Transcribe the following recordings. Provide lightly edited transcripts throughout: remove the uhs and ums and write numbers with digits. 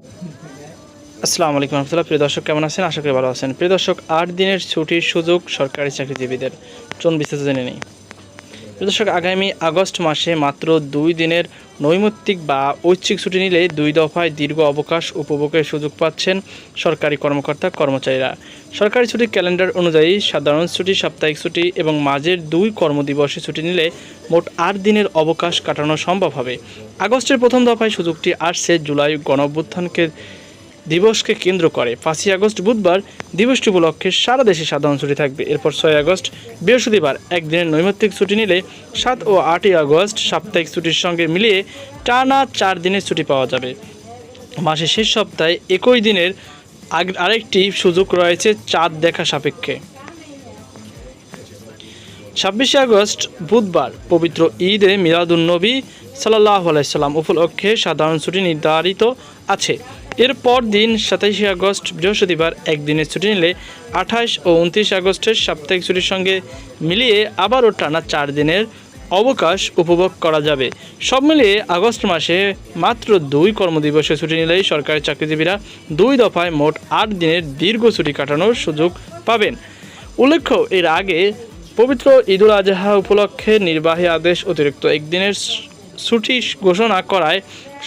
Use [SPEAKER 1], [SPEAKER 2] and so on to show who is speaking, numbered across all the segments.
[SPEAKER 1] আসসালামু আলাইকুম রহমতুল্লাহ। প্রিয় দর্শক, কেমন আছেন? আশা করি ভালো আছেন। প্রিয় দর্শক, 8 দিনের ছুটির সুযোগ সরকারি চাকরিজীবীদের। চলুন বিস্তারিত জেনে নিই। প্রিয় দর্শক, আগামী আগস্ট মাসে মাত্র 2 দিনের নৈমিত্তিক বা ঐচ্ছিক ছুটি নিলে 2 দফায় দীর্ঘ অবকাশ উপভোগের সুযোগ পাচ্ছেন সরকারি কর্মকর্তা কর্মচারীরা। সরকারি ছুটির ক্যালেন্ডার অনুযায়ী সাধারণ ছুটি, সাপ্তাহিক ছুটি এবং মাঝের 2 কর্মদিবসে ছুটি নিলে মোট 8 দিনের অবকাশ কাটানো সম্ভব হবে। আগস্টের প্রথম দফায় সুযোগটি আসছে জুলাই গণঅভ্যুত্থানকে দিবসকে কেন্দ্র করে। 5ই আগস্ট বুধবার দিবসটি উপলক্ষে সারা দেশে সাধারণ ছুটি থাকবে। এরপর 6 আগস্ট বৃহস্পতিবার একদিনের নৈমিত্তিক ছুটি নিলে 7 ও 8ই আগস্ট সাপ্তাহিক ছুটির সঙ্গে মিলিয়ে টানা 4 দিনের ছুটি পাওয়া যাবে। মাসের শেষ সপ্তাহে একই দিনের আরেকটি সুযোগ রয়েছে চাঁদ দেখা সাপেক্ষে। 26শে আগস্ট বুধবার পবিত্র ঈদে মিলাদুন্নবী সাল্লাল্লাহু আলাইহি সাল্লাম উপলক্ষে সাধারণ ছুটি নির্ধারিত আছে। এরপর দিন 27শে আগস্ট বৃহস্পতিবার একদিনের ছুটি নিলে 28 ও 29 আগস্টের সাপ্তাহিক ছুটির সঙ্গে মিলিয়ে আবারও টানা 4 দিনের অবকাশ উপভোগ করা যাবে। সব মিলিয়ে আগস্ট মাসে মাত্র 2 কর্মদিবসে ছুটি নিলেই সরকারি চাকরিজীবীরা 2 দফায় মোট 8 দিনের দীর্ঘ ছুটি কাটানোর সুযোগ পাবেন। উল্লেখ্য, এর আগে পবিত্র ঈদুল আজহা উপলক্ষে নির্বাহী আদেশ অতিরিক্ত একদিনের ছুটি ঘোষণা করায়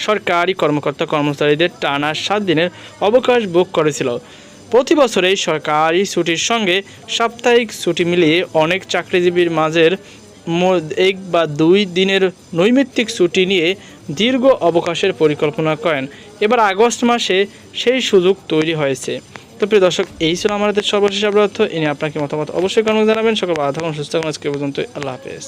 [SPEAKER 1] সরকারি কর্মকর্তা কর্মচারীদের টানা 7 দিনের অবকাশ ভোগ করেছিল। প্রতি বছরেই সরকারি ছুটির সঙ্গে সাপ্তাহিক ছুটি মিলিয়ে অনেক চাকরিজীবীর মাঝের 1 বা 2 দিনের নৈমিত্তিক ছুটি নিয়ে দীর্ঘ অবকাশের পরিকল্পনা করেন। এবার আগস্ট মাসে সেই সুযোগ তৈরি হয়েছে। তো প্রিয় দর্শক, এই ছিল আমাদের সর্বশেষ আপডেট। এ নিয়ে আপনাকে মতামত অবশ্যই কমেন্টে জানাবেন। সকল ভালো থাকুন, সুস্থ থাকুন। আজকে পর্যন্ত, আল্লাহ হাফেজ।